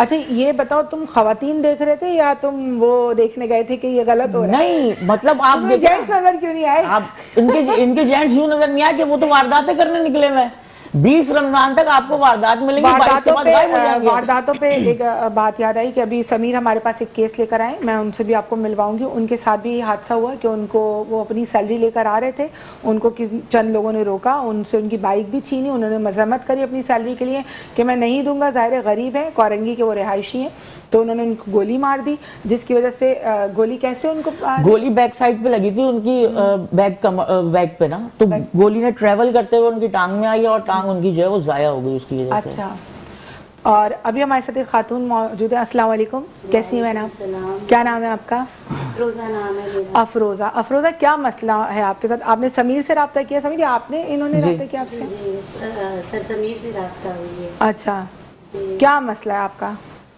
اچھا یہ بتاؤ تم خواتین دیکھ رہے تھے یا تم وہ دیکھنے گئے تھے کہ یہ غلط ہو رہا ہے؟ نہیں مطلب آپ جینٹس نظر کیوں نہیں آئے؟ آپ ان کے جینٹس یوں نظر نہیں آئے کہ وہ تو وارداتیں کرنے نکلے ہوئے 20 رمضان تک آپ کو واردات ملیں گی، 22 کے بعد غائب ہو جائیں گے۔ وارداتوں پہ ایک بات یاد آئی کہ ابھی سمیر ہمارے پاس ایک کیس لے کر آئے، میں ان سے بھی آپ کو ملواؤں گی۔ ان کے ساتھ بھی حادثہ ہوا کہ ان کو وہ اپنی سیلری لے کر آ رہے تھے، ان کو چند لوگوں نے روکا، ان سے ان کی بائک بھی چھینی، انہوں نے مذمت کری اپنی سیلری کے لیے کہ میں نہیں دوں گا، ظاہر غریب ہے، کورنگی کے وہ رہائشی ہیں، تو انہوں نے ان کو گولی مار دی، جس کی وجہ سے گولی کیسے ان کو گولی بیک سائڈ پہ لگی تھی ان کی بیک پہ نا، تو گولی نے ٹریول کرتے ہوئے ان کی ٹانگ میں آئی اور ٹانگ ان کی جو ہے وہ ضائع ہو گئی اس کی وجہ سے۔ اچھا، اور ابھی ہمارے ساتھ ایک خاتون موجود ہے۔ السلام علیکم، کیسی ہیں آپ؟ کیا نام ہے آپ کا؟ افروزہ نام ہے۔ افروزہ۔ افروزہ کیا مسئلہ ہے آپ کے ساتھ؟ آپ نے سمیر سے رابطہ کیا؟ سمیر آپ نے انہوں نے رابطہ کیا آپ سے؟ سر سمیر سے رابطہ ہوئی ہے۔ اچھا، کیا مسئلہ ہے آپ کا؟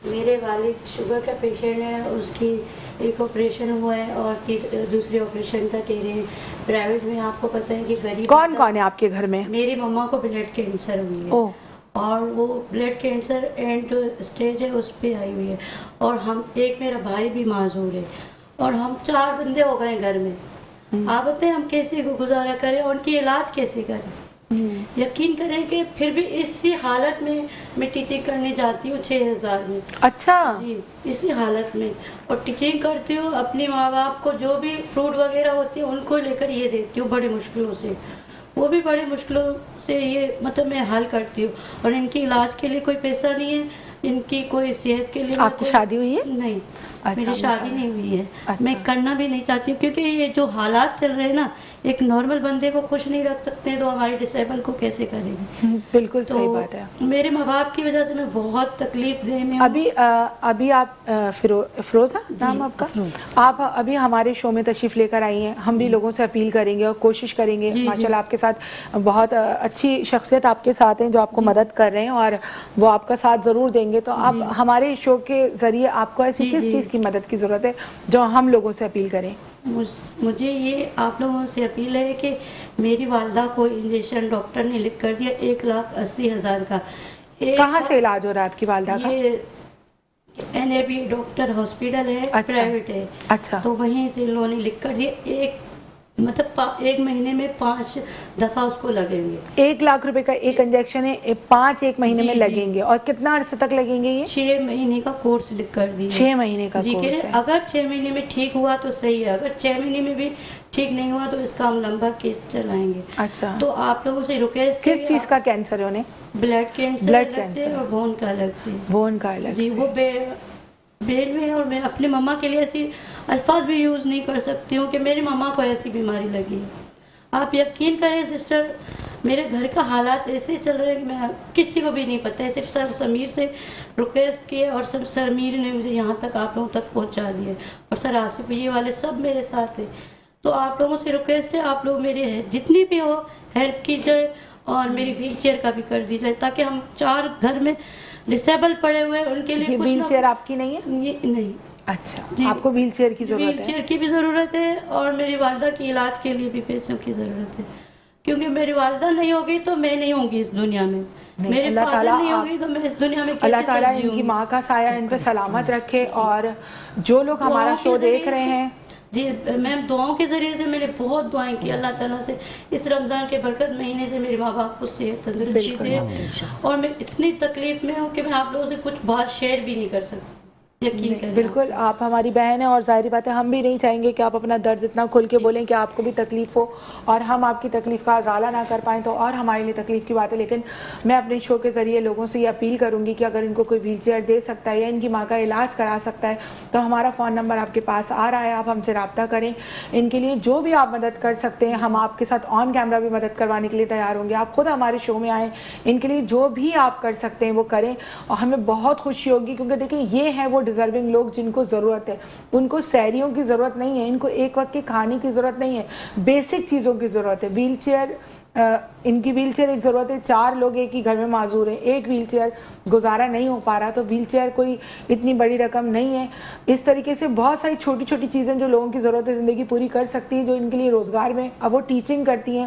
میرے والد شوگر کا پیشنٹ ہے، اس کی ایک آپریشن ہوا ہے اور دوسری آپریشن کا کہہ رہے ہیں پرائیویٹ میں۔ آپ کو پتہ ہے کہ غریب کون کون ہے آپ کے گھر میں؟ میری مما کو بلڈ کینسر ہوئی ہے اور وہ بلڈ کینسر اینڈ اسٹیج ہے، اس پہ آئی ہوئی ہے، اور ہم ایک میرا بھائی بھی معذور ہے، اور ہم 4 بندے ہو گئے گھر میں۔ آپ بتائیں ہم کیسے گزارا کریں، ان کی علاج کیسے کریں؟ یقین کریں کہ پھر بھی اسی حالت میں ٹیچنگ کرنے جاتی ہوں 6000 میں۔ اچھا جی، اسی حالت میں، اور ٹیچنگ کرتی ہوں، اپنے ماں باپ کو جو بھی فروٹ وغیرہ ہوتی ہے ان کو لے کر یہ دیتی ہوں بڑی مشکلوں سے، وہ بھی بڑی مشکلوں سے یہ مطلب میں حل کرتی ہوں، اور ان کی علاج کے لیے کوئی پیسہ نہیں ہے، ان کی کوئی صحت کے لیے۔ آپ کی شادی ہوئی ہے؟ نہیں، میری شادی نہیں ہوئی ہے، میں کرنا بھی نہیں چاہتی ہوں، کیونکہ یہ جو حالات چل رہے ہیں نا، ایک نارمل بندے کو خوش نہیں رکھ سکتے ہیں، تو ہماری ڈسیبل کو کیسے کریں گے؟ بالکل صحیح بات ہے۔ میرے ماں باپ کی وجہ سے میں بہت تکلیف دہ میں ہوں۔ ابھی آپ فروزہ نام آپ کا، آپ ابھی ہمارے شو میں تشریف لے کر آئی ہیں، ہم بھی لوگوں سے اپیل کریں گے اور کوشش کریں گے، ماشاءاللہ آپ کے ساتھ بہت اچھی شخصیت آپ کے ساتھ ہیں جو آپ کو مدد کر رہے ہیں اور وہ آپ کا ساتھ ضرور دیں گے، تو آپ ہمارے شو کے ذریعے آپ کو ایسی کس چیز کی مدد کی ضرورت ہے جو ہم لوگوں سے اپیل کریں؟ مجھے یہ آپ لوگوں سے اپیل ہے کہ میری والدہ کو انجیکشن ڈاکٹر نے لکھ کر دیا 1,80,000 کا۔ کہاں سے علاج ہو رہا ہے آپ کی والدہ کا؟ یہ NAB ڈاکٹر ہاسپٹل ہے، پرائیویٹ ہے، اچھا، تو وہیں سے انہوں نے لکھ کر دیا، مطلب 1 مہینے میں 5 دفعہ اس کو لگیں گے۔ 1 لاکھ روپے کا ایک انجیکشن ہے، 5 ایک مہینے میں لگیں گے، اور کتنا عرصے تک لگیں گے یہ؟ 6 مہینے کا کورس لکھ کر دیا۔ 6 مہینے کا کورس ہے۔ اگر 6 مہینے میں ٹھیک ہوا تو صحیح ہے، اگر 6 مہینے میں بھی ٹھیک نہیں ہوا تو اس کا ہم لمبا کیس چلائیں گے۔ اچا، تو آپ لوگوں سے ریکویسٹ، کس چیز کا کینسر ہے انہیں؟ بلڈ کینسر الگ سے اور بون کا الگ سے۔ بون کا الگ؟ جی، وہ بین میں، اور میں اپنے مما کے لیے ایسی الفاظ بھی یوز نہیں کر سکتی ہوں کہ میری مما کو ایسی بیماری لگی ہے۔ آپ یقین کریں سسٹر، میرے گھر کا حالات ایسے چل رہے ہیں کہ میں کسی کو بھی نہیں پتہ ہے، صرف سر سمیر سے ریکویسٹ کیا اور سر سمیر نے مجھے یہاں تک آپ لوگوں تک پہنچا دیا، اور سر آصف یہ والے سب میرے ساتھ ہیں۔ تو آپ لوگوں سے ریکویسٹ ہے، آپ لوگ میرے جتنی بھی ہو ہیلپ کی جائے، اور میری ویل چیئر کا بھی کر دی جائے، تاکہ ہم 4 گھر میں ڈسیبل پڑے ہوئے ان کے لیے کچھ۔ ویل چیئر آپ کی نہیں ہے؟ نہیں۔ اچھا، آپ کو ویل چیئر کی ضرورت ہے؟ ویل چیئر کی بھی ضرورت ہے، اور میری والدہ کی علاج کے لیے بھی پیسوں کی ضرورت ہے، کیونکہ میری والدہ نہیں ہوگی تو میں نہیں ہوں گی اس دنیا میں، میرے فادر نہیں ہوگی تو میں اس دنیا میں کیسے اللہ تعالیٰ جیوں ان کی گی؟ ماں کا سایہ ان پہ سلامت رکھے، اور جو لوگ ہمارا شو دیکھ رہے ہیں، جی میم، دعاؤں کے ذریعے سے میں نے بہت دعائیں کی اللہ تعالیٰ سے، اس رمضان کے برکت مہینے سے میرے ماں باپ کو صحت تندرستی دے، اور میں اتنی تکلیف میں ہوں کہ میں آپ لوگوں سے کچھ بات شیئر بھی نہیں کر سکتی، یقین کریں۔ بالکل، آپ ہماری بہن ہیں، اور ظاہری بات ہے ہم بھی نہیں چاہیں گے کہ آپ اپنا درد اتنا کھل کے بولیں کہ آپ کو بھی تکلیف ہو اور ہم آپ کی تکلیف کا ازالہ نہ کر پائیں، تو اور ہمارے لیے تکلیف کی بات ہے۔ لیکن میں اپنے شو کے ذریعے لوگوں سے یہ اپیل کروں گی کہ اگر ان کو کوئی ویل چیئر دے سکتا ہے یا ان کی ماں کا علاج کرا سکتا ہے تو ہمارا فون نمبر آپ کے پاس آ رہا ہے، آپ ہم سے رابطہ کریں، ان کے لیے جو بھی آپ مدد کر سکتے ہیں ہم آپ کے ساتھ آن کیمرہ بھی مدد کروانے کے لیے تیار ہوں گے، آپ خود ہمارے شو میں آئیں، ان کے لیے جو بھی آپ کر سکتے ہیں وہ کریں، اور ہمیں بہت خوشی ہوگی، کیونکہ دیکھیں یہ ہیں وہ ڈیزرونگ لوگ جن کو ضرورت ہے، ان کو سیریوں کی ضرورت نہیں ہے، ان کو ایک وقت کے کھانے کی ضرورت نہیں ہے، بیسک چیزوں کی ضرورت ہے۔ ویل چیئر، ان کی ویل چیئر ایک ضرورت ہے، 4 لوگ ایک ہی گھر میں معذور ہیں، ایک ویل چیئر گزارا نہیں ہو پا رہا، تو ویل چیئر کوئی اتنی بڑی رقم نہیں ہے۔ اس طریقے سے بہت ساری چھوٹی چھوٹی چیزیں جو لوگوں کی ضرورت ہے زندگی پوری کر سکتی ہیں، جو ان کے لیے روزگار میں، اب وہ ٹیچنگ کرتی ہیں،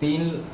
3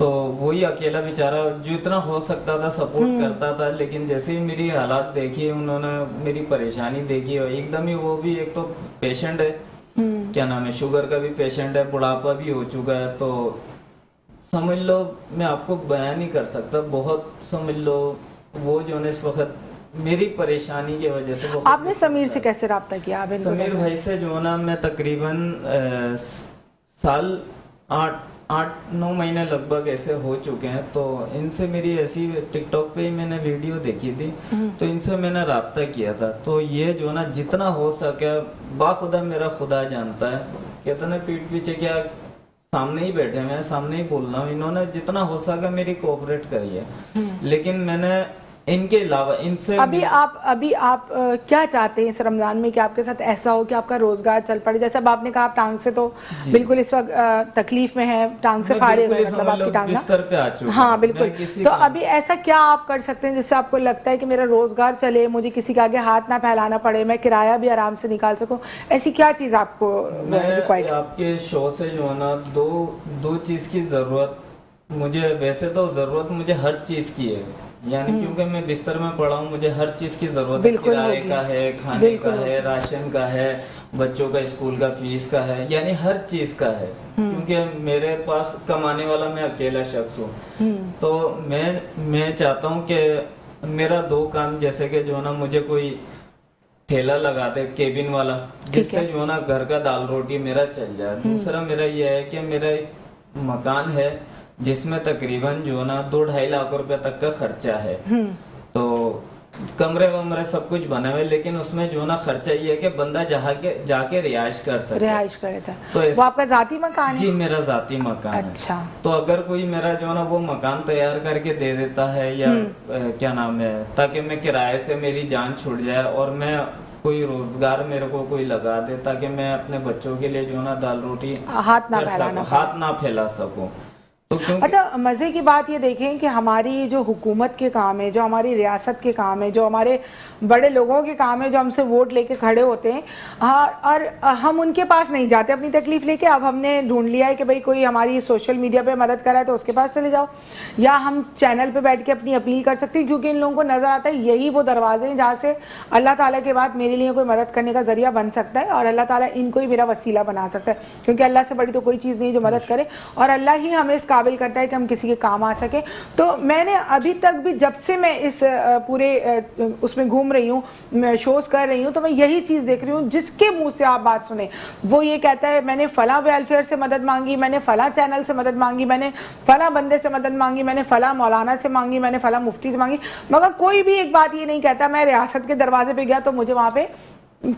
تو وہی اکیلا بیچارہ جتنا ہو سکتا تھا سپورٹ کرتا تھا، لیکن جیسے ہی میری حالات دیکھی، انہوں نے میری پریشانی دیکھی، اور ایک دم ہی وہ بھی ایک تو پیشنٹ ہے، کیا نام ہے، شوگر کا بھی پیشنٹ ہے، بڑھاپا بھی ہو چکا ہے، تو سمجھ لو میں آپ کو بیان نہیں کر سکتا، بہت سمجھ لو وہ جو ہے اس وقت میری پریشانی کی وجہ سے. آپ نے سمیر سے کیسے رابطہ کیا؟ سمیر بھائی سے جو ہے نا میں تقریباً سال 8-9 مہینے لگ بھگ ایسے ہو چکے ہیں، تو ان سے میری ایسی ٹک ٹاک پہ ہی میں نے ویڈیو دیکھی تھی، تو ان سے میں نے رابطہ کیا تھا. تو یہ جو ہے نا جتنا ہو سکے، باخدا میرا خدا جانتا ہے، کہتے ہیں پیٹ پیچھے کیا، سامنے ہی بیٹھے میں سامنے ہی بول رہا ہوں، انہوں نے جتنا ہو سکا میری کوآپریٹ کری ہے. لیکن میں نے ان کے علاوہ ان سے ابھی آپ کیا چاہتے ہیں اس رمضان میں کہ آپ کے ساتھ ایسا ہو کہ آپ کا روزگار چل پڑے؟ جیسے اب آپ نے کہا آپ ٹانگ سے تو بالکل اس وقت تکلیف میں ہے، ٹانگ سے فارغ ہے، مطلب آپ کی ٹانگ بستر پہ آ چکا. ہاں بالکل. تو ابھی ایسا کیا آپ کر سکتے ہیں جس سے آپ کو لگتا ہے کہ میرا روزگار چلے، مجھے کسی کے آگے ہاتھ نہ پھیلانا پڑے، میں کرایہ بھی آرام سے نکال سکوں؟ ایسی کیا چیز آپ کو ریکوائرڈ؟ آپ کے شو سے جو ہے نا دو چیز کی ضرورت مجھے، ویسے تو ضرورت مجھے ہر چیز کی ہے، یعنی کیونکہ میں بستر میں پڑا ہوں، مجھے ہر چیز کی ضرورت ہے، کرائے کا ہے، کھانے کا ہے، راشن کا ہے، بچوں کا اسکول کا فیس کا ہے، یعنی ہر چیز کا ہے، کیونکہ میرے پاس کمانے والا میں اکیلا شخص ہوں. تو میں چاہتا ہوں کہ میرا 2 کام، جیسے کہ جو ہے نا مجھے کوئی ٹھیلا لگا دے کیبن والا، جس سے جو ہے نا گھر کا دال روٹی میرا چل جائے. دوسرا میرا یہ ہے کہ میرا ایک مکان ہے جس میں تقریباً جو ہے نا 2-2.5 لاکھ روپے تک کا خرچہ ہے. تو کمرے ومرے سب کچھ بنے ہوئے، لیکن اس میں جو ہے نا خرچہ یہ ہے کہ بندہ جا کے رہائش کر سکے. رہائش کرے تھا. تو وہ آپ کا ذاتی مکان ہے؟ جی میرا ذاتی مکان ہے. اچھا. تو اگر کوئی میرا جو ہے نا وہ مکان تیار کر کے دے دیتا ہے، یا کیا نام ہے، تاکہ میں کرائے سے میری جان چھوٹ جائے اور میں کوئی روزگار میرے کو کوئی لگا دے، تاکہ میں اپنے بچوں کے لیے جو ہے نا دال روٹی ہاتھ نہ پھیلا سکوں. اچھا مزے کی بات یہ دیکھیں کہ ہماری جو حکومت کے کام ہے، جو ہماری ریاست کے کام ہے، جو ہمارے بڑے لوگوں کے کام ہے، جو ہم سے ووٹ لے کے کھڑے ہوتے ہیں، اور ہم ان کے پاس نہیں جاتے اپنی تکلیف لے کے. اب ہم نے ڈھونڈ لیا ہے کہ بھئی کوئی ہماری سوشل میڈیا پہ مدد کرا ہے تو اس کے پاس چلے جاؤ، یا ہم چینل پہ بیٹھ کے اپنی اپیل کر سکتے ہیں، کیونکہ ان لوگوں کو نظر آتا ہے یہی وہ دروازے ہیں جہاں سے اللہ تعالیٰ کے بعد میرے لیے کوئی مدد کرنے کا ذریعہ بن سکتا ہے، اور اللہ تعالیٰ ان کو ہی میرا وسیلہ بنا سکتا ہے، کیونکہ اللہ سے بڑی تو کوئی چیز نہیں جو مدد کرے، اور اللہ ہی ہمیں اس قابل کرتا ہے کہ ہم کسی کے کام آ سکے. تو میں نے ابھی تک بھی جب سے میں اس پورے اس میں گھوم رہی ہوں، شوز کر رہی ہوں، تو میں یہی چیز دیکھ رہی ہوں، جس کے منہ سے آپ بات سنیں وہ یہ کہتا ہے میں نے فلاں ویلفیئر سے مدد مانگی، میں نے فلاں چینل سے مدد مانگی، میں نے فلاں بندے سے مدد مانگی، میں نے فلاں مولانا سے مانگی، میں نے فلاں مفتی سے مانگی، مگر کوئی بھی ایک بات یہ نہیں کہتا میں ریاست کے دروازے پہ گیا تو مجھے وہاں پہ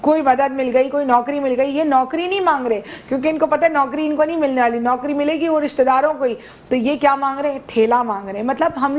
کوئی مدد مل گئی، کوئی نوکری مل گئی. یہ نوکری نہیں مانگ رہے، کیونکہ ان کو پتہ ہے نوکری ان کو نہیں ملنے والی، نوکری ملے گی وہ رشتہ داروں کو ہی. تو یہ کیا مانگ رہے ہیں؟ ٹھیلا مانگ رہے ہیں. مطلب ہم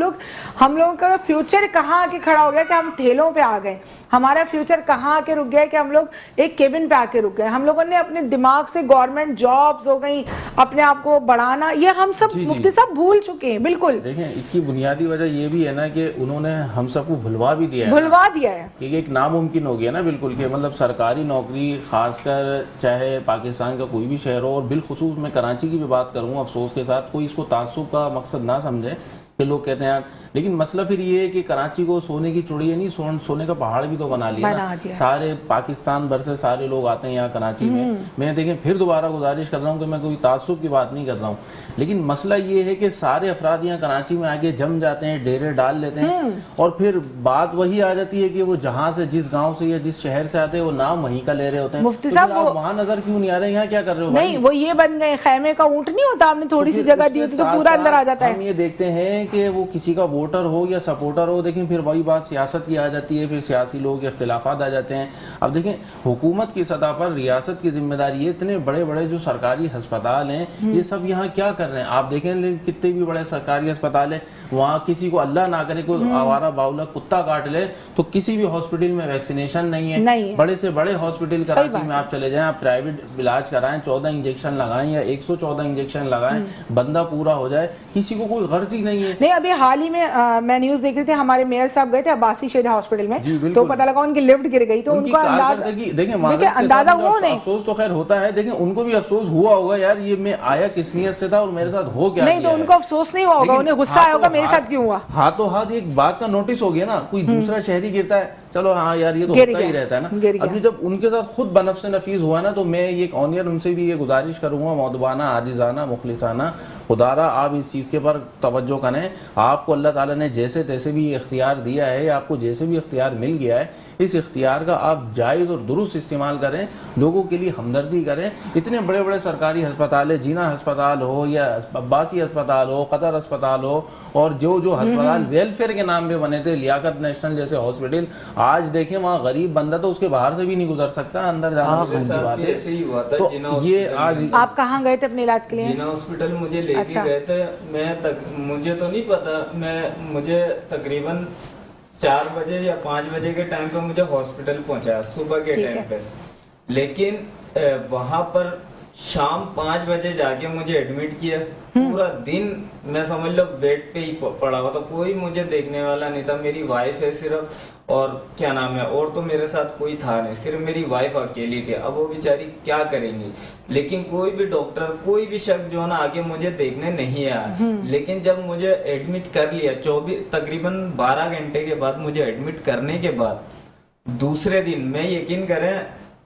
لوگوں کا فیوچر کہاں آ کے کھڑا ہو گیا کہ ہم ٹھیلوں پہ آ گئے. ہمارا فیوچر کہاں آ کے رک گیا کہ ہم لوگ ایک کیبن پہ آ کے رک گئے. ہم لوگوں نے اپنے دماغ سے گورنمنٹ جابز ہو گئی، اپنے آپ کو بڑھانا، یہ ہم سب مفتی صاحب بھول چکے ہیں. بالکل دیکھیں اس کی بنیادی وجہ یہ بھی ہے نا کہ انہوں نے ہم سب کو بھلوا بھی دیا ہے، کہ ایک ناممکن ہو گیا نا بالکل، کہ مطلب سرکاری نوکری، خاص کر چاہے پاکستان کا کوئی بھی شہر ہو، اور بالخصوص میں کراچی کی بھی بات کروں افسوس کے ساتھ، کوئی اس کو تعصب کا مقصد نہ سمجھے کہ لوگ کہتے ہیں یار، لیکن مسئلہ پھر یہ ہے کہ کراچی کو سونے کی چڑیا نہیں، سونے کا پہاڑ بھی تو بنا لیا نا. سارے پاکستان بھر سے سارے لوگ آتے ہیں یہاں کراچی میں. میں دیکھیں پھر دوبارہ گزارش کر رہا ہوں کہ میں کوئی تعصب کی بات نہیں کر رہا ہوں، لیکن مسئلہ یہ ہے کہ سارے افراد یہاں کراچی میں آگے جم جاتے ہیں، ڈیرے ڈال لیتے ہیں، اور پھر بات وہی آ جاتی ہے کہ وہ جہاں سے، جس گاؤں سے یا جس شہر سے آتے ہیں، وہ نام وہیں کا لے رہے ہوتے ہیں. مفتی صاحب وہاں نظر کیوں نہیں آ رہے؟ یہاں کیا کر رہے ہو؟ نہیں، وہ یہ بن گئے خیمے کا اونٹ نہیں ہوتا، آپ نے تھوڑی سی جگہ دی ہوتی تو پورا اندر آ جاتا ہے. ہم یہ دیکھتے ہیں کہ وہ کسی کا ووٹر ہو یا سپورٹر ہو، دیکھیں پھر وہی بات سیاست کی آ جاتی ہے، پھر سیاسی لوگ اختلافات آ جاتے ہیں. اب دیکھیں حکومت کی سطح پر ریاست کی ذمہ داری ہے، اتنے بڑے بڑے جو سرکاری ہسپتال ہیں یہ سب یہاں کیا کر رہے ہیں؟ آپ دیکھیں کتنے بھی بڑے سرکاری ہسپتال ہیں، وہاں کسی کو اللہ نہ کرے کوئی آوارہ باولا کتا کاٹ لے تو کسی بھی ہاسپٹل میں ویکسینیشن نہیں ہے. بڑے سے بڑے ہاسپٹل کراچی میں آپ چلے جائیں، آپ پرائیویٹ علاج کرائیں، 14 انجیکشن لگائیں یا 114 انجیکشن لگائیں، بندہ پورا ہو جائے، کسی کو کوئی غرض ہی نہیں ہے. نہیں ابھی حال ہی میں میں نیوز دیکھ رہی تھی, ہمارے میئر صاحب گئے تھے عباسی شہید ہاسپٹل میں, تو پتہ لگا ان کی لفٹ گر گئی, تو ان کا اندازہ ہوا نہیں. افسوس تو خیر ہوتا ہے, دیکھیں ان کو بھی افسوس ہوا ہوگا یار یہ میں آیا کس نیت سے تھا اور میرے ساتھ ہو کیا. نہیں تو ان کو افسوس نہیں ہوا ہوگا, انہیں غصہ آیا ہوگا میرے ساتھ کیوں ہوا. ہاتھوں ہاتھ ایک بات کا نوٹس ہو گیا نا, کوئی دوسرا شہری گرتا ہے چلو ہاں یار یہ تو ہوتا ہی رہتا ہے نا. ابھی جب ان کے ساتھ خود بنفس نفیس ہوا نا, تو میں ایک آنیر ان سے بھی یہ گزارش کروں گا مؤدبانہ عاجزانہ مخلصانہ, خدارا آپ اس چیز کے پر توجہ کریں. آپ کو اللہ تعالیٰ نے جیسے تیسے بھی اختیار دیا ہے, آپ کو جیسے بھی اختیار مل گیا ہے, اس اختیار کا آپ جائز اور درست استعمال کریں, لوگوں کے لیے ہمدردی کریں. اتنے بڑے بڑے سرکاری ہسپتال ہے, جینا ہسپتال ہو یا عباسی ہسپتال ہو, قطر ہسپتال ہو, اور جو ہسپتال ویلفیئر کے نام پہ بنے تھے, لیاقت نیشنل جیسے ہاسپٹل, آج دیکھیں وہاں غریب بندہ تو اس کے باہر سے بھی نہیں گزر سکتا, اندر جانا کی بات ہے. تو یہ آج آپ کہاں گئے تھے اپنے علاج کے لیے؟ جینا ہاسپٹل مجھے لے کے گئے تھے, مجھے تو نہیں پتا, مجھے تقریباً 4 بجے یا 5 بجے کے ٹائم پہ مجھے ہاسپٹل پہنچایا صبح کے ٹائم پہ, لیکن وہاں پر شام 5 بجے جا کے مجھے ایڈمٹ کیا. پورا دن میں سمجھ لو بیڈ پہ ہی پڑا ہوا تھا, کوئی مجھے دیکھنے والا نہیں تھا. میری وائف ہے صرف, اور کیا نام ہے, اور تو میرے ساتھ کوئی تھا نہیں, صرف میری وائف اکیلی تھی. اب وہ بیچاری کیا کریں گی, لیکن کوئی بھی ڈاکٹر کوئی بھی شخص جو ہے نا آگے مجھے دیکھنے نہیں آیا. لیکن جب مجھے ایڈمٹ کر لیا تقریباً 12 گھنٹے کے بعد, مجھے ایڈمٹ کرنے کے بعد دوسرے دن میں یقین کریں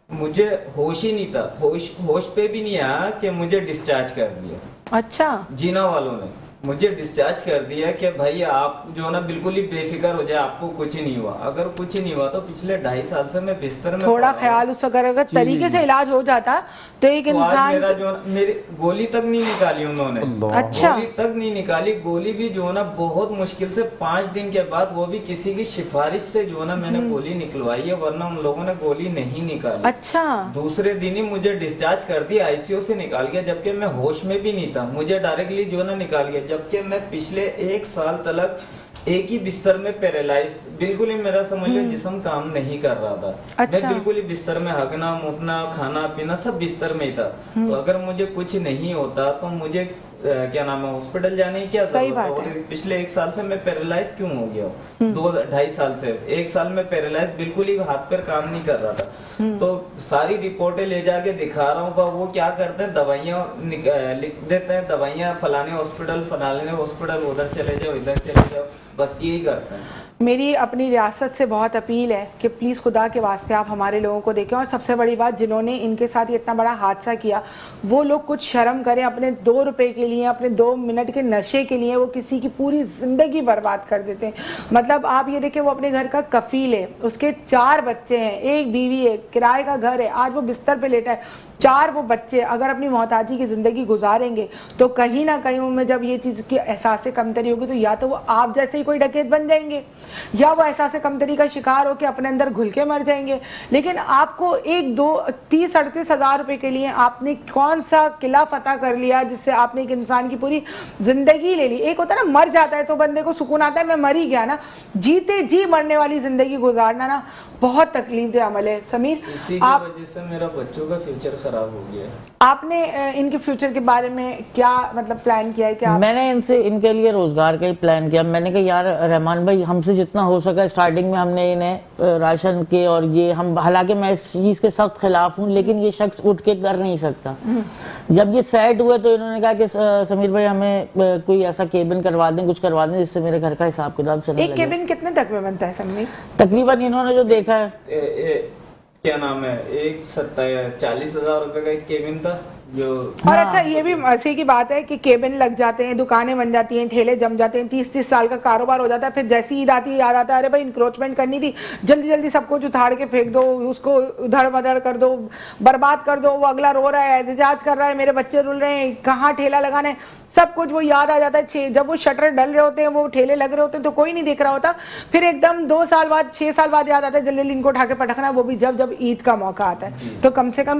مجھے ہوش ہی نہیں تھا, ہوش پہ بھی نہیں آیا کہ مجھے ڈسچارج کر دیا. اچھا, جینا والوں نے مجھے ڈسچارج کر دیا کہ بھائی آپ جو ہے نا بالکل ہی بے فکر ہو جائے, آپ کو کچھ نہیں ہوا. اگر کچھ نہیں ہوا تو پچھلے 2.5 سال سے میں بستر میں تھوڑا خیال اس وقت اگر طریقے سے علاج ہو جاتا تو ایک انسان, میرا جو میری گولی تک نہیں نکالی انہوں نے, اچھا گولی تک نہیں نکالی. گولی بھی جو ہے نا بہت مشکل سے 5 دن کے بعد, وہ بھی کسی کی سفارش سے جو ہے نا میں نے گولی نکلوائی ہے, ورنہ ان لوگوں نے گولی نہیں نکالی. اچھا, دوسرے دن ہی مجھے ڈسچارج کر دیا, آئی سی یو سے نکال گیا, جبکہ میں ہوش میں بھی نہیں تھا. مجھے ڈائریکٹلی جو ہے نا نکال گیا, جبکہ میں پچھلے 1 سال تلک ایک ہی بستر میں پیرالائز, بالکل ہی میرا سمجھ لو جسم کام نہیں کر رہا تھا. میں بالکل ہی بستر میں ہگنا متنا کھانا پینا سب بستر میں ہی تھا. تو اگر مجھے کچھ نہیں ہوتا تو مجھے کیا نام ہے ہاسپٹل جانے کی کیا ضرورت ہے. پچھلے 1 سال سے میں پیرالائز کیوں ہو گیا, 2-2.5 سال سے 1 سال میں پیرالائز بالکل ہی ہاتھ پیر کام نہیں کر رہا تھا. تو ساری رپورٹیں لے جا کے دکھا رہا ہوں, وہ کیا کرتے ہیں دوائیاں لکھ دیتے ہیں, دوائیاں فلانے ہاسپٹل ادھر چلے جاؤ ادھر چلے جاؤ, بس یہی کرتے ہیں. میری اپنی ریاست سے بہت اپیل ہے کہ پلیز خدا کے واسطے آپ ہمارے لوگوں کو دیکھیں, اور سب سے بڑی بات جنہوں نے ان کے ساتھ یہ اتنا بڑا حادثہ کیا وہ لوگ کچھ شرم کریں. اپنے 2 روپے کے لیے, اپنے 2 منٹ کے نشے کے لیے وہ کسی کی پوری زندگی برباد کر دیتے ہیں. مطلب آپ یہ دیکھیں وہ اپنے گھر کا کفیل ہے, اس کے 4 بچے ہیں, 1 بیوی ہے, کرائے کا گھر ہے, آج وہ بستر پہ لیٹا ہے, 4 وہ بچے. اگر اپنی محتاجی کی زندگی گزاریں گے تو کہیں نہ کہیں ان میں جب یہ چیز کی احساس کمتری ہوگی تو یا تو وہ آپ جیسے ہی کوئی ڈکیت بن جائیں گے, یا وہ احساس کمتری کا شکار ہو کے اپنے اندر گھل کے مر جائیں گے. لیکن آپ کو 30-38 ہزار روپے کے لیے آپ نے کون سا قلعہ فتح کر لیا جس سے آپ نے ایک انسان کی پوری زندگی لے لی. ایک ہوتا ہے نا مر جاتا ہے تو بندے کو سکون آتا ہے میں مر ہی گیا نا, جیتے جی مرنے والی زندگی گزارنا نا بہت تکلیف دہ عمل ہے. سمیر, اسی کی وجہ سے میرا بچوں کا فیوچر خراب ہو گیا. آپ نے ان کے فیوچر کے بارے میں کیا مطلب پلان کیا ہے؟ کہ میں نے ان کے لیے روزگار کا ہی پلان کیا. میں نے کہا یار رحمان بھائی ہم سے جتنا ہو سکا, اسٹارٹنگ میں ہم نے انہیں راشن کے اور یہ ہم, حالانکہ میں اس چیز کے سخت خلاف ہوں, لیکن یہ شخص اٹھ کے کر نہیں سکتا. جب یہ سیٹ ہوئے تو انہوں نے کہا کہ سمیر بھائی ہمیں کوئی ایسا کیبن کروا دیں, کچھ کروا دیں جس سے میرے گھر کا حساب کتاب چلنے لگے. ایک کیبن کتنے تک میں بنتا ہے سمیر؟ تقریباً انہوں نے جو دیکھا ہے کیا نام ہے 40,000 روپے کا ایک کیبن تھا جو. اور اچھا یہ بھی ایسی کی بات ہے کہ کیبن لگ جاتے ہیں, دکانیں بن جاتی ہیں, ٹھیلے جم جاتے ہیں, 30 سال کا کاروبار ہو جاتا ہے, پھر جیسی عید آتی ہے یاد آتا ہے ارے بھائی انکروچمنٹ کرنی تھی, جلدی جلدی سب کچھ اتھاڑ کے پھینک دو, اس کو ادھڑ بدڑ کر دو, برباد کر دو. وہ اگلا رو رہا ہے, احتجاج کر رہا ہے, میرے بچے رول رہے ہیں, کہاں ٹھیلا لگانا ہے, سب کچھ وہ یاد آ جاتا ہے. جب وہ شٹر ڈل رہے ہوتے ہیں, وہ ٹھیلے لگ رہے ہوتے ہیں تو کوئی نہیں دیکھ رہا ہوتا. پھر ایک دم 2 سال بعد 6 سال بعد یاد آتا ہے جلدی ان کو اٹھا کے پٹکنا, وہ بھی جب عید کا موقع آتا ہے. تو کم سے کم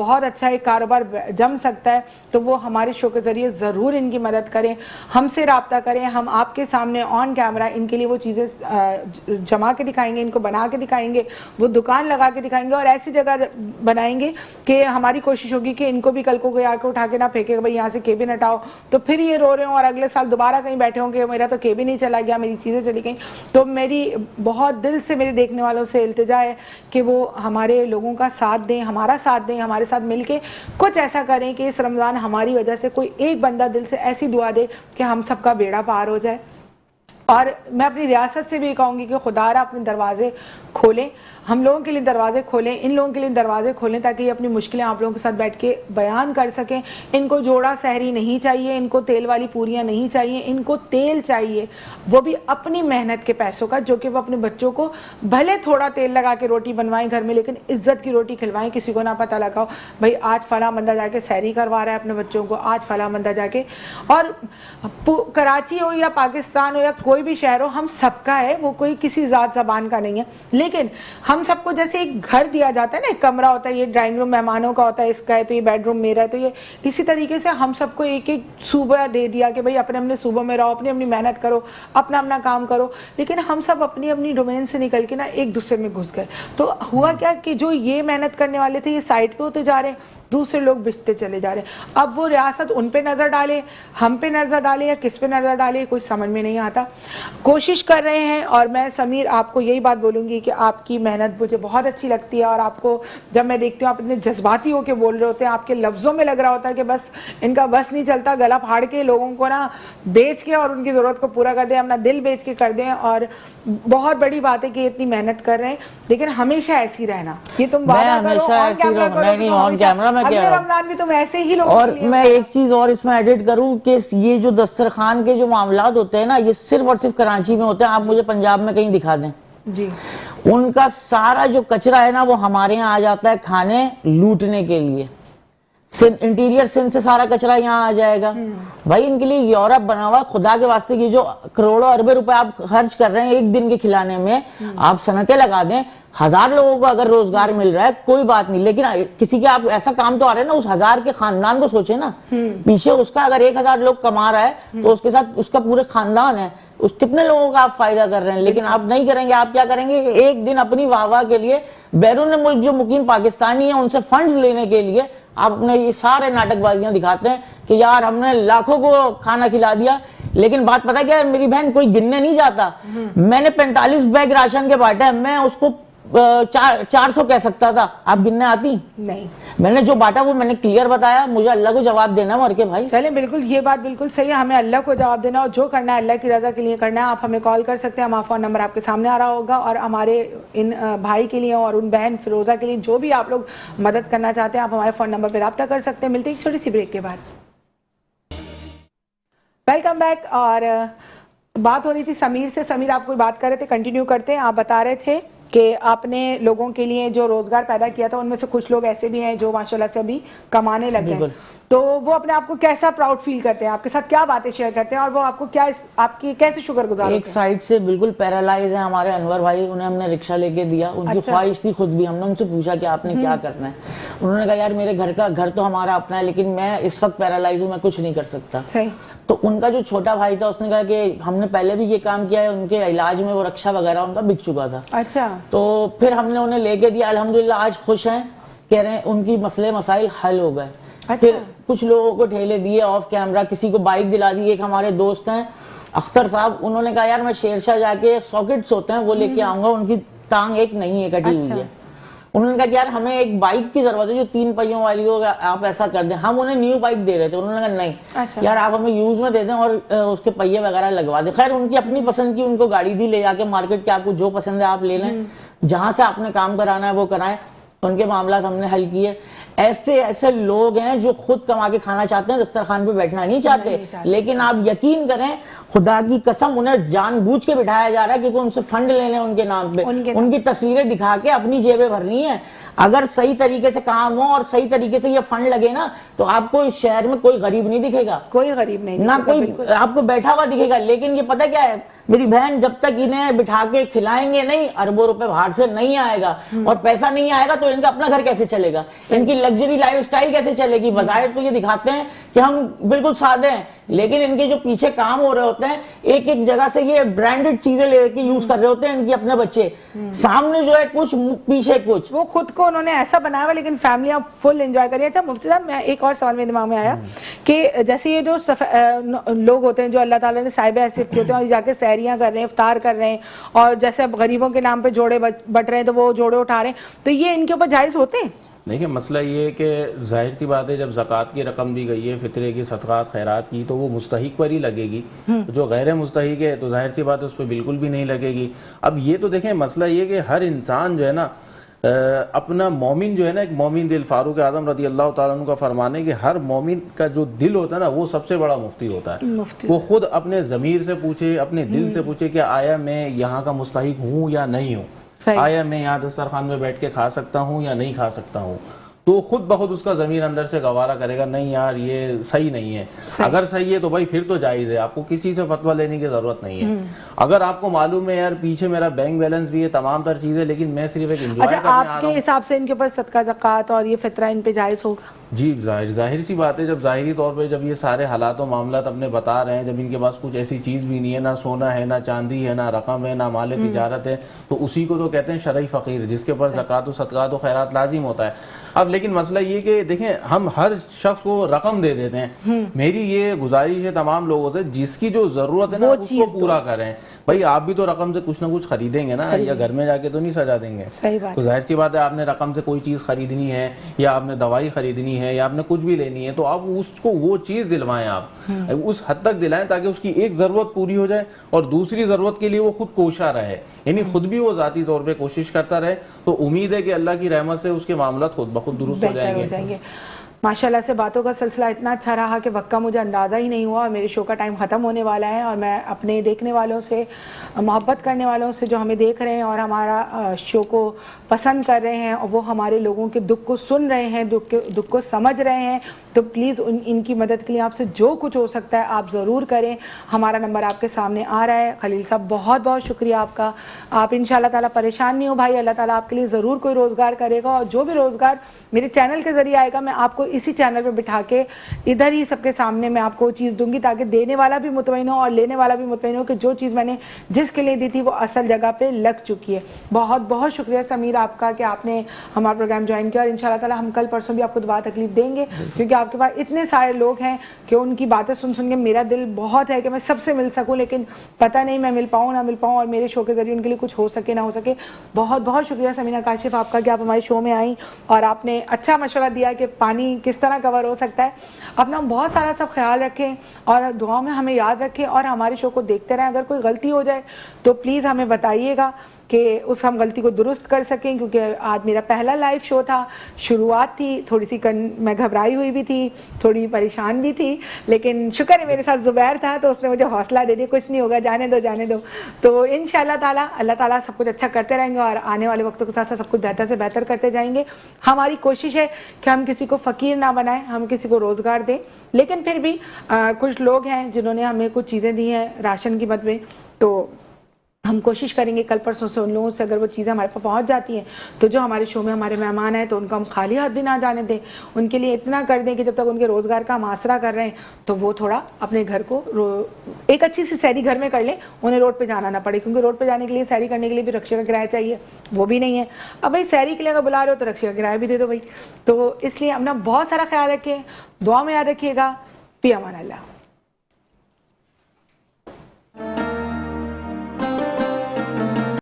بہت اچھا ایک کاروبار جم سکتا ہے تو وہ ہمارے شو کے ذریعے ضرور ان کی مدد کریں, ہم سے رابطہ کریں, ہم آپ کے سامنے آن کیمرہ ان کے لیے وہ چیزیں جما کے دکھائیں گے, ان کو بنا کے دکھائیں گے, وہ دکان لگا کے دکھائیں گے اور ایسی جگہ بنائیں گے کہ ہماری کوشش ہوگی کہ ان کو بھی کل کو کوئی آ کے اٹھا کے نہ پھینکے کہ بھائی یہاں سے کیبن ہٹاؤ, تو پھر یہ رو رہے ہوں اور اگلے سال دوبارہ کہیں بیٹھے ہوں کہ میرا تو کیبن ہی چلا گیا, میری چیزیں چلی گئیں. تو میری بہت دل سے میرے دیکھنے والوں سے التجا ہے کہ وہ ہمارے لوگوں کا ساتھ دیں, ہمارا ساتھ دیں, ہمارے ساتھ مل کے کچھ ایسا کریں کہ اس رمضان ہماری وجہ سے کوئی ایک بندہ دل سے ایسی دعا دے کہ ہم سب کا بیڑا پار ہو جائے. اور میں اپنی ریاست سے بھی کہوں گی کہ خدا را اپنے دروازے کھولیں, ہم لوگوں کے لیے دروازے کھولیں, ان لوگوں کے لیے دروازے کھولیں تاکہ یہ اپنی مشکلیں آپ لوگوں کے ساتھ بیٹھ کے بیان کر سکیں. ان کو جوڑا سحری نہیں چاہیے, ان کو تیل والی پوریاں نہیں چاہیے, ان کو تیل چاہیے, وہ بھی اپنی محنت کے پیسوں کا, جو کہ وہ اپنے بچوں کو بھلے تھوڑا تیل لگا کے روٹی بنوائیں گھر میں لیکن عزت کی روٹی کھلوائیں, کسی کو نہ پتہ لگاؤ بھائی آج فلاں بندہ جا کے سحری کروا رہا ہے اپنے بچوں کو, آج فلاں بندہ جا کے. اور کراچی ہو یا پاکستان ہو یا کوئی بھی شہر ہو, ہم سب کا ہے, وہ کوئی کسی ذات زبان کا نہیں ہے, لیکن ہم سب کو جیسے ایک گھر دیا جاتا ہے نا, ایک کمرہ ہوتا ہے, یہ ڈرائنگ روم مہمانوں کا ہوتا ہے, اس کا ہے تو یہ بیڈ روم میرا ہے, تو یہ اسی طریقے سے ہم سب کو ایک ایک صوبہ دے دیا کہ بھائی اپنے اپنے صوبوں میں رہو, اپنی اپنی محنت کرو, اپنا اپنا کام کرو, لیکن ہم سب اپنی اپنی ڈومین سے نکل کے نا ایک دوسرے میں گھس گئے. تو ہوا کیا کہ جو یہ محنت کرنے والے تھے یہ سائڈ پہ ہوتے جا رہے ہیں, دوسرے لوگ بچتے چلے جا رہے ہیں. اب وہ ریاست ان پہ نظر ڈالے, ہم پہ نظر ڈالے یا کس پہ نظر ڈالے, کچھ سمجھ میں نہیں آتا. کوشش کر رہے ہیں اور میں سمیر آپ کو یہی بات بولوں گی کہ آپ کی محنت مجھے بہت اچھی لگتی ہے, اور آپ کو جب میں دیکھتی ہوں آپ اتنے جذباتی ہو کے بول رہے ہوتے ہیں, آپ کے لفظوں میں لگ رہا ہوتا ہے کہ بس ان کا بس نہیں چلتا, گلا پھاڑ کے لوگوں کو نا بیچ کے اور ان کی ضرورت کو پورا کر دیں, اپنا دل بیچ کے کر دیں. اور بہت بڑی بات ہے کہ اتنی محنت کر رہے ہیں, لیکن ہمیشہ ایسی رہنا, یہ تم وعدہ کرو آن کیمرہ کرو, اگلے رمضان بھی تم ایسے ہی لوگ. اور میں ایک چیز اور اس میں ایڈٹ کروں کہ یہ جو دسترخوان کے جو معاملات ہوتے ہیں نا, یہ صرف اور صرف کراچی میں ہوتے ہیں, آپ مجھے پنجاب میں کہیں دکھا دیں. جی, ان کا سارا جو کچرا ہے نا وہ ہمارے یہاں آ جاتا ہے کھانے لوٹنے کے لیے. انٹیریئر سندھ سے سارا کچرا یہاں آ جائے گا. بھائی ان کے لیے یورپ بنا ہوا, خدا کے واسطے کی جو کروڑوں اربوں روپے آپ خرچ کر رہے ہیں ایک دن کے کھلانے میں, آپ صنعتیں لگا دیں, 1000 لوگوں کو اگر روزگار مل رہا ہے کوئی بات نہیں, لیکن کسی کے آپ ایسا کام تو آ رہا ہے نا, اس 1000 کے خاندان کو سوچے نا, پیچھے اس کا اگر 1000 لوگ کما رہا ہے تو اس کے ساتھ اس کا پورے خاندان ہے, اس کتنے لوگوں کا آپ فائدہ کر رہے ہیں. لیکن آپ نہیں کریں گے. آپ کیا کریں گے کہ ایک دن اپنی واہ واہ کے لیے بیرون ملک جو مقیم پاکستانی ہیں ان سے فنڈز لینے کے لیے آپ اپنے یہ سارے ناٹک بازیاں دکھاتے ہیں کہ یار ہم نے لاکھوں کو کھانا کھلا دیا. لیکن بات پتہ کیا ہے میری بہن, کوئی گننے نہیں جاتا. میں نے 45 بیگ راشن کے بانٹے ہیں, میں اس کو 400 کہہ سکتا تھا, آپ گننے آتی نہیں, میں نے جو بانٹا وہ میں نے کلیئر بتایا, مجھے اللہ کو جواب دینا مر کے بھائی. چلیں بالکل یہ بات بالکل صحیح ہے, ہمیں اللہ کو جواب دینا اور جو کرنا ہے اللہ کی رضا کے لیے کرنا ہے. آپ ہمیں کال کر سکتے ہیں, ہمارا فون نمبر آپ کے سامنے آ رہا ہوگا, اور ہمارے ان بھائی کے لیے اور ان بہن فیروزہ کے لیے جو بھی آپ لوگ مدد کرنا چاہتے ہیں آپ ہمارے فون نمبر پہ رابطہ کر سکتے ہیں. ملتے ہیں ایک چھوٹی سی بریک کے بعد. Welcome back. اور بات ہو رہی تھی سمیر سے, سمیر آپ کوئی بات کر رہے تھے, کنٹینیو کرتے ہیں. آپ بتا رہے تھے کہ آپ نے لوگوں کے لیے جو روزگار پیدا کیا تھا ان میں سے کچھ لوگ ایسے بھی ہیں جو ماشاءاللہ سے ابھی کمانے لگ گئے, تو وہ اپنے آپ کو کیسا پراؤڈ فیل کرتے ہیں, آپ کے ساتھ کیا باتیں شیئر کرتے ہیں, اور وہ آپ کو کیا آپ کی کیسے شکر گزار. ایک سائڈ سے بالکل پیرالائز ہیں ہمارے انور بھائی, انہیں ہم نے رکشہ لے کے دیا, ان کی خواہش تھی خود بھی. ہم نے ان سے پوچھا کہ آپ نے کیا کرنا ہے, انہوں نے کہا یار میرے گھر تو ہمارا اپنا ہے لیکن میں اس وقت پیرالائز ہوں, میں کچھ نہیں کر سکتا. تو ان کا جو چھوٹا بھائی تھا اس نے کہا کہ ہم نے پہلے بھی یہ کام کیا ہے, ان کے علاج میں وہ رکشہ وغیرہ ان کا بک چکا تھا. اچھا, تو پھر ہم نے انہیں لے کے دیا, الحمدللہ آج خوش ہیں, کہہ رہے ہیں ان کی مسئلے مسائل حل ہو گئے. پھر کچھ لوگوں کو ٹھیلے دیے آف کیمرہ, کسی کو بائک دلا دی. ایک ہمارے دوست ہیں اختر صاحب, انہوں نے کہا یار میں شیرشاہ جا کے ساکٹس ہوتے ہیں وہ لے کے آؤں گا, ان کی ٹانگ ایک نہیں ہے کٹی ہوئی ہے. انہوں نے کہا کہ یار ہمیں ایک بائک کی ضرورت ہے جو 3 پہیوں والی ہو, آپ ایسا کر دیں. ہم انہیں نیو بائک دے رہے تھے, انہوں نے کہا نہیں یار آپ ہمیں یوز میں دے دیں اور اس کے پہیے وغیرہ لگوا دیں. خیر ان کی اپنی پسند کی, ان کو گاڑی دی, لے جا کے مارکیٹ کے آپ کو جو پسند ہے آپ لے لیں, جہاں سے آپ نے کام کرانا ہے وہ کرائیں. ان کے معاملات ہم نے حل کیے. ایسے لوگ ہیں جو خود کما کے کھانا چاہتے ہیں, دسترخوان پہ بیٹھنا نہیں چاہتے, لیکن آپ یقین کریں خدا کی قسم انہیں جان بوجھ کے بٹھایا جا رہا ہے کیونکہ ان سے فنڈ لینے ان کے نام پہ, ان کی تصویریں دکھا کے اپنی جیبیں بھرنی ہیں. اگر صحیح طریقے سے کام ہو اور صحیح طریقے سے یہ فنڈ لگے نا تو آپ کو اس شہر میں کوئی غریب نہیں دکھے گا, کوئی غریب نہیں, نہ کوئی آپ کو بیٹھا ہوا دکھے گا. لیکن یہ پتہ کیا ہے, میری بہن جب تک انہیں بٹھا کے کھلائیں گے نہیں, اربوں روپے باہر سے نہیں آئے گا, اور پیسہ نہیں آئے گا تو ان کا اپنا گھر کیسے چلے گا, ان کی لگژری لائف سٹائل کیسے چلے گی. بظاہر تو یہ دکھاتے ہیں کہ ہم بالکل سادے ہیں, لیکن ان کے جو پیچھے کام ہو رہے ہوتے ہیں, ایک ایک جگہ سے یہ برانڈڈ چیزیں لے کے یوز کر رہے ہوتے ہیں ان کے اپنے بچے, سامنے جو ہے کچھ پیچھے کچھ. وہ خود کو انہوں نے ایسا بنایا ہوا لیکن فیملیاں فل انجوائے کر رہی ہیں. اچھا مفتی صاحب, میں ایک اور سوال میرے دماغ میں آیا کہ جیسے یہ جو لوگ ہوتے ہیں جو اللہ تعالیٰ نے صاحب حیثیت کے ہوتے ہیں اور جا کے سحریاں کر رہے ہیں, افطار کر رہے ہیں, اور جیسے اب غریبوں کے نام پہ جوڑے بٹ رہے ہیں تو وہ جوڑے اٹھا رہے ہیں, تو یہ ان کے اوپر جائز ہوتے ہیں؟ دیکھیں مسئلہ یہ ہے کہ ظاہر سی بات ہے جب زکوٰۃ کی رقم دی گئی ہے, فطرے کی, صدقات خیرات کی, تو وہ مستحق پر ہی لگے گی. جو غیر مستحق ہے تو ظاہر سی بات ہے اس پہ بالکل بھی نہیں لگے گی. اب یہ تو دیکھیں مسئلہ یہ کہ ہر انسان جو ہے نا اپنا مومن جو ہے نا, ایک مومن دل, فاروق اعظم رضی اللہ تعالیٰ عنہ کا فرمان ہے کہ ہر مومن کا جو دل ہوتا ہے نا وہ سب سے بڑا مفتی ہوتا ہے. وہ خود اپنے ضمیر سے پوچھے, اپنے دل سے پوچھے کہ آیا میں یہاں کا مستحق ہوں یا نہیں ہوں, آیا میں یہاں دسترخوان میں بیٹھ کے کھا سکتا ہوں یا نہیں کھا سکتا ہوں. تو خود بخود اس کا ضمیر اندر سے گوارا کرے گا نہیں یار یہ صحیح نہیں ہے. اگر صحیح ہے تو بھائی پھر تو جائز ہے, آپ کو کسی سے فتویٰ لینے کی ضرورت نہیں ہے. اگر آپ کو معلوم ہے یار پیچھے میرا بینک بیلنس بھی ہے, تمام تر چیزیں, لیکن میں صرف ایک انجوائے کرنے آ رہا ہوں. آپ کے حساب سے ان کے اوپر صدقہ زکوٰۃ اور یہ فطرہ ان پہ جائز ہوگا؟ جی ظاہر سی بات ہے, جب ظاہری طور پہ جب یہ سارے حالات و معاملات اپنے بتا رہے ہیں, جب ان کے پاس کچھ ایسی چیز بھی نہیں ہے, نہ سونا ہے, نہ چاندی ہے, نہ رقم ہے, نہ مال تجارت ہے, تو اسی کو تو کہتے ہیں شرعی فقیر, جس کے اوپر زکوٰۃ و صدقات و خیرات لازم ہوتا ہے. اب لیکن مسئلہ یہ کہ دیکھیں ہم ہر شخص کو رقم دے دیتے ہیں. میری یہ گزارش ہے تمام لوگوں سے, جس کی جو ضرورت ہے نا اس کو پورا کریں. بھائی آپ بھی تو رقم سے کچھ نہ کچھ خریدیں گے نا, یا گھر میں جا کے تو نہیں سجا دیں گے. تو ظاہر سی بات ہے آپ نے رقم سے کوئی چیز خریدنی ہے, یا آپ نے دوائی خریدنی ہے, یا آپ نے کچھ بھی لینی ہے, تو آپ اس کو وہ چیز دلوائیں, آپ اس حد تک دلائیں تاکہ اس کی ایک ضرورت پوری ہو جائے اور دوسری ضرورت کے لیے وہ خود کوشاں رہے, یعنی خود بھی وہ ذاتی طور پہ کوشش کرتا رہے. تو امید ہے کہ اللہ کی رحمت سے اس کے معاملات خود بخود درست ہو جائیں گے. ماشاءاللہ سے باتوں کا سلسلہ اتنا اچھا رہا کہ وقت کا مجھے اندازہ ہی نہیں ہوا, اور میرے شو کا ٹائم ختم ہونے والا ہے, اور میں اپنے دیکھنے والوں سے, محبت کرنے والوں سے جو ہمیں دیکھ رہے ہیں اور ہمارا شو کو پسند کر رہے ہیں, اور وہ ہمارے لوگوں کے دکھ کو سن رہے ہیں, دکھ کو سمجھ رہے ہیں, تو پلیز ان کی مدد کے لیے آپ سے جو کچھ ہو سکتا ہے آپ ضرور کریں. ہمارا نمبر آپ کے سامنے آ رہا ہے. خلیل صاحب بہت بہت شکریہ آپ کا. آپ انشاءاللہ تعالیٰ پریشان نہیں ہو بھائی, اللہ تعالیٰ آپ کے لیے ضرور کوئی روزگار کرے گا, اور جو بھی روزگار میرے چینل کے ذریعے آئے گا میں آپ کو اسی چینل پہ بٹھا کے ادھر ہی سب کے سامنے میں آپ کو چیز دوں گی, تاکہ دینے والا بھی مطمئن ہو اور لینے والا بھی مطمئن ہو کہ جو چیز میں نے جس کے لیے دی تھی وہ اصل جگہ پہ لگ چکی ہے. بہت بہت شکریہ سمیر آپ کا کہ آپ نے ہمارا پروگرام جوائن کیا, اور انشاءاللہ تعالیٰ ہم کل پرسوں بھی آپ کو دعا تکلیف دیں گے, کیونکہ آپ کے پاس اتنے سارے لوگ ہیں کہ ان کی باتیں سن کے میرا دل بہت ہے کہ میں سب سے مل سکوں, لیکن پتہ نہیں میں مل پاؤں نہ مل پاؤں, اور میرے شو کے ذریعے ان کے لیے کچھ ہو سکے نہ ہو سکے. بہت بہت شکریہ سمینہ کاشف آپ کا کہ آپ ہمارے شو میں آئیں اور آپ نے اچھا مشورہ دیا کہ پانی کس طرح کور ہو سکتا ہے. اپنا بہت سارا سب خیال رکھیں اور دعاؤں میں ہمیں یاد رکھیں, اور ہمارے شو کو دیکھتے رہیں. اگر کوئی غلطی ہو جائے تو پلیز ہمیں بتائیے گا کہ اس ہم غلطی کو درست کر سکیں, کیونکہ آج میرا پہلا لائیو شو تھا, شروعات تھی, تھوڑی سی میں گھبرائی ہوئی بھی تھی, تھوڑی پریشان بھی تھی, لیکن شکر ہے میرے ساتھ زبیر تھا تو اس نے مجھے حوصلہ دے دیا, کچھ نہیں ہوگا, جانے دو. تو انشاءاللہ تعالیٰ اللہ تعالیٰ سب کچھ اچھا کرتے رہیں گے, اور آنے والے وقتوں کے ساتھ ساتھ سب کچھ بہتر سے بہتر کرتے جائیں گے. ہماری کوشش ہے کہ ہم کسی کو فقیر نہ بنائیں, ہم کسی کو روزگار دیں, لیکن پھر بھی کچھ لوگ ہیں جنہوں نے ہمیں کچھ چیزیں دی ہیں راشن کی مد میں, تو ہم کوشش کریں گے کل پرسوں سے ان لوگوں سے اگر وہ چیزیں ہمارے پاس پہنچ جاتی ہیں تو جو ہمارے شو میں ہمارے مہمان ہیں تو ان کو ہم خالی ہاتھ بھی نہ جانے دیں, ان کے لیے اتنا کر دیں کہ جب تک ان کے روزگار کا ہم آسرا کر رہے ہیں تو وہ تھوڑا اپنے گھر کو ایک اچھی سی سیری گھر میں کر لیں, انہیں روڈ پہ جانا نہ پڑے, کیونکہ روڈ پہ جانے کے لیے سیری کرنے کے لیے بھی رکشے کا کرایہ چاہیے, وہ بھی نہیں ہے. اب بھائی سیری کے لیے اگر بلا رہے ہو تو رکشے کا کرایہ بھی دے دو بھائی. تو اس لیے اپنا بہت سارا خیال رکھیں, دعا میں یاد رکھیے گا. فی امان اللہ.